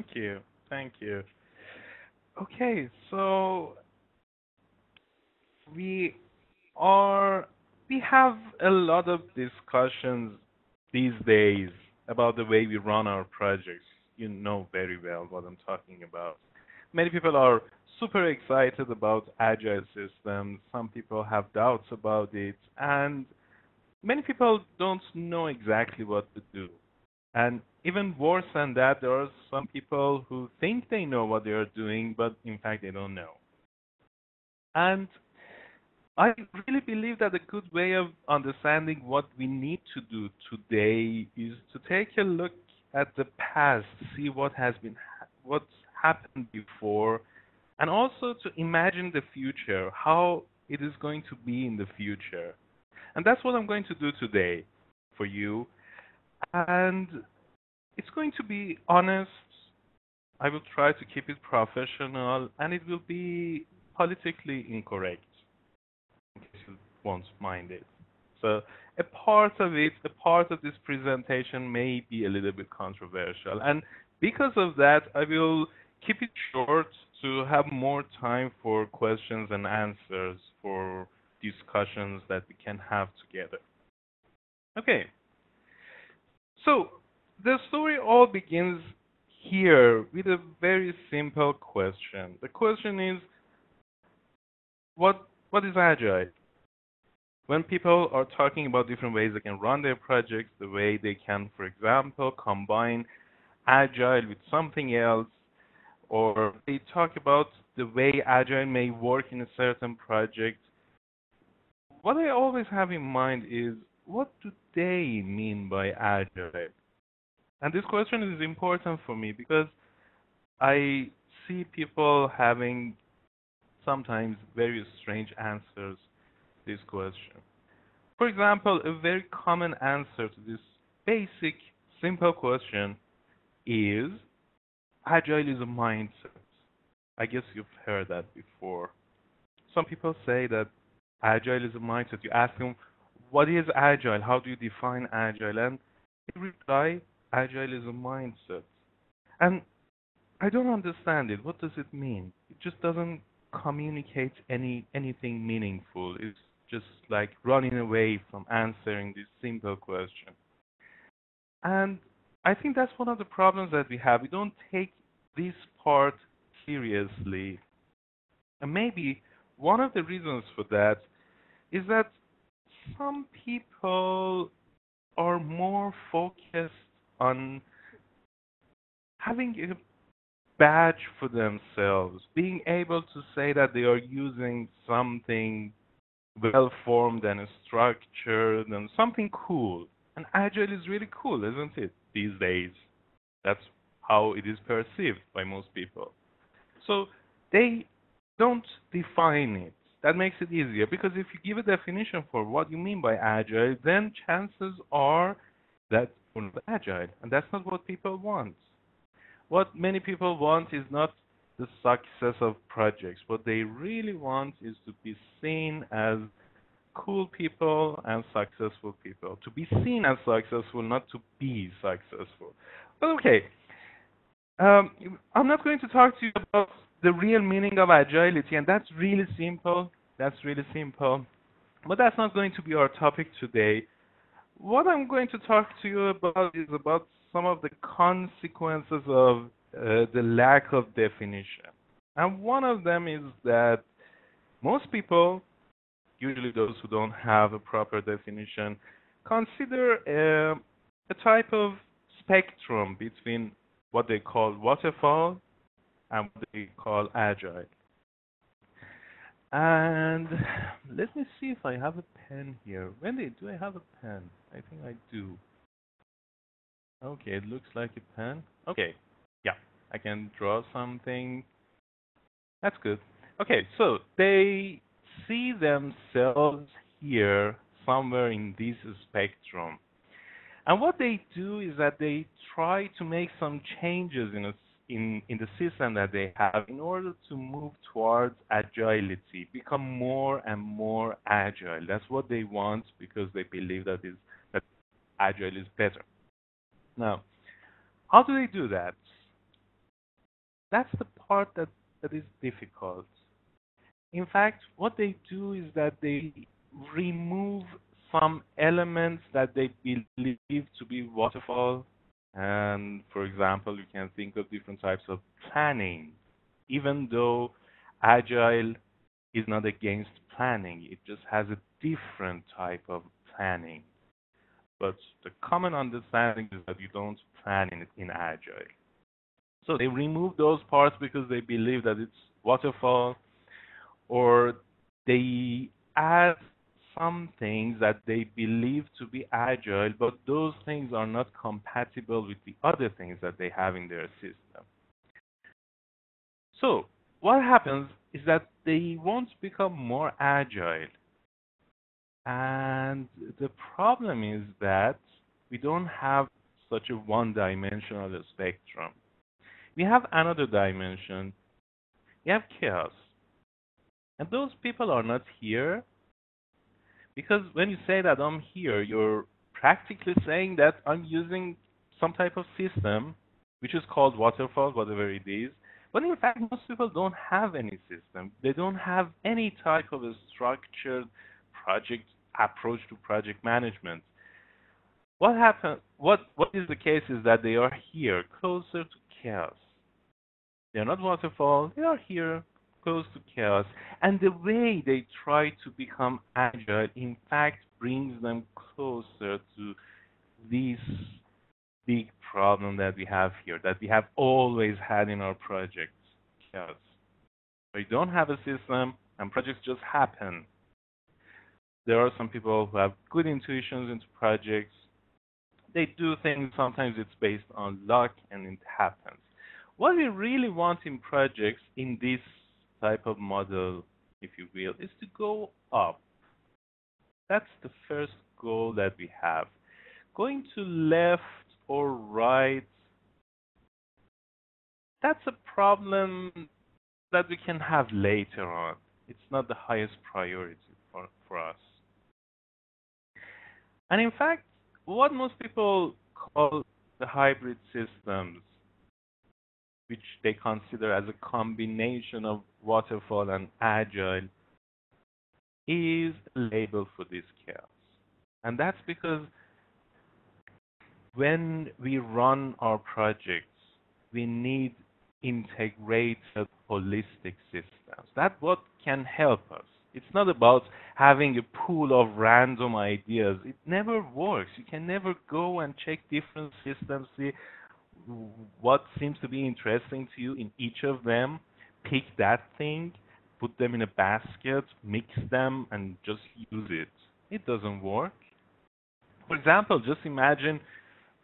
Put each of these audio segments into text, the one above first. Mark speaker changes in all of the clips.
Speaker 1: Thank you. Thank you. Okay, so we are we have a lot of discussions these days about the way we run our projects. You know very well what I'm talking about. Many people are super excited about agile systems. Some people have doubts about it, and many people don't know exactly what to do. And even worse than that, there are some people who think they know what they are doing, but in fact they don't know. And I really believe that a good way of understanding what we need to do today is to take a look at the past, see what's happened before, and also to imagine the future, how it is going to be in the future. And that's what I'm going to do today for you. And it's going to be honest. I will try to keep it professional, and it will be politically incorrect, in case you won't mind it. So a part of this presentation may be a little bit controversial, and because of that, I will keep it short to have more time for questions and answers, for discussions that we can have together. Okay, so the story all begins here with a very simple question. The question is, what is agile? When people are talking about different ways they can run their projects, the way they can, for example, combine agile with something else, or they talk about the way agile may work in a certain project, what I always have in mind is, what do they mean by agile? And this question is important for me because I see people having sometimes very strange answers to this question. For example, a very common answer to this basic, simple question is agile is a mindset. I guess you've heard that before. Some people say that agile is a mindset. You ask them, what is agile? How do you define agile? And they reply, agile is a mindset. And I don't understand it. What does it mean? It just doesn't communicate anything meaningful. It's just like running away from answering this simple question. And I think that's one of the problems that we have. We don't take this part seriously. And maybe one of the reasons for that is that some people are more focused on having a badge for themselves, being able to say that they are using something well formed and structured and something cool. And agile is really cool, isn't it, these days? That's how it is perceived by most people. So they don't define it. That makes it easier because if you give a definition for what you mean by agile, then chances are that you're not agile. And that's not what people want. What many people want is not the success of projects. What they really want is to be seen as cool people and successful people. To be seen as successful, not to be successful. But okay, I'm not going to talk to you about the real meaning of agility, and that's really simple. That's really simple. But that's not going to be our topic today. What I'm going to talk to you about is about some of the consequences of the lack of definition. And one of them is that most people, usually those who don't have a proper definition, consider a type of spectrum between what they call waterfall and what they call agile. And let me see if I have a pen here. Wendy, do I have a pen? I think I do. Okay, it looks like a pen. Okay, yeah, I can draw something. That's good. Okay, so they see themselves here somewhere in this spectrum. And what they do is that they try to make some changes in the system that they have in order to move towards agility, become more and more agile. That's what they want because they believe that agile is better. Now, how do they do that? That's the part that is difficult. In fact, what they do is that they remove some elements that they believe to be waterfall. And for example, you can think of different types of planning, even though Agile is not against planning, it just has a different type of planning. But the common understanding is that you don't plan in Agile. So they remove those parts because they believe that it's waterfall, or they add some things that they believe to be agile, but those things are not compatible with the other things that they have in their system. So what happens is that they want to become more agile. And the problem is that we don't have such a one-dimensional spectrum. We have another dimension. We have chaos. And those people are not here because when you say that I'm here, you're practically saying that I'm using some type of system, which is called waterfall, whatever it is. But in fact, most people don't have any system. They don't have any type of a structured project approach to project management. What happen? What is the case is that they are here, closer to chaos. They are not waterfall. They are here, close to chaos. And the way they try to become agile, in fact, brings them closer to this big problem that we have here, that we have always had in our projects, chaos. We don't have a system, and projects just happen. There are some people who have good intuitions into projects. They do things, sometimes it's based on luck, and it happens. What we really want in projects in this type of model, if you will, is to go up. That's the first goal that we have. Going to left or right, that's a problem that we can have later on. It's not the highest priority for us. And in fact, what most people call the hybrid systems, which they consider as a combination of waterfall and agile, is a label for this chaos. And that's because when we run our projects, we need integrated, holistic systems. That's what can help us. It's not about having a pool of random ideas. It never works. You can never go and check different systems, see what seems to be interesting to you in each of them, pick that thing, put them in a basket, mix them, and just use it. It doesn't work. For example, just imagine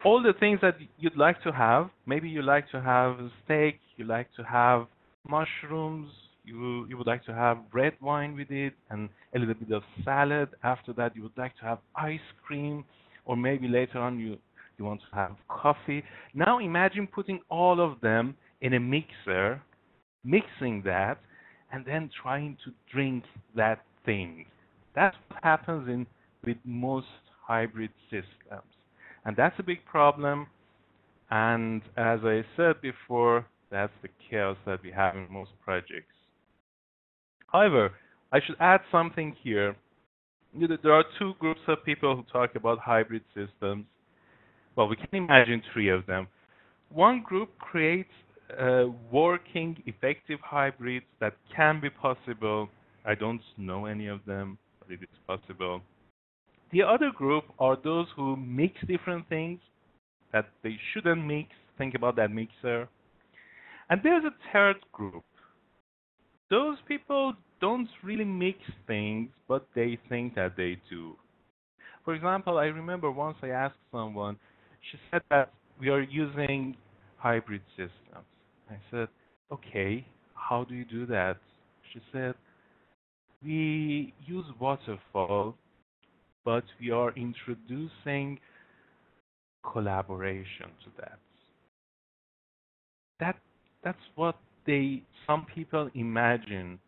Speaker 1: all the things that you'd like to have. Maybe you like to have steak, you like to have mushrooms, you would like to have red wine with it and a little bit of salad. After that, you would like to have ice cream, or maybe later on you want to have coffee. Now imagine putting all of them in a mixer, mixing that, and then trying to drink that thing. That's what happens in with most hybrid systems. And that's a big problem. And as I said before, that's the chaos that we have in most projects. However, I should add something here. There are two groups of people who talk about hybrid systems. Well, we can imagine three of them. One group creates working, effective hybrids that can be possible. I don't know any of them, but it is possible. The other group are those who mix different things that they shouldn't mix. Think about that mixer. And there's a third group. Those people don't really mix things, but they think that they do. For example, I remember once I asked someone, she said that we are using hybrid systems. I said, okay, how do you do that? She said, we use waterfall, but we are introducing collaboration to that. That that's what they some people imagine.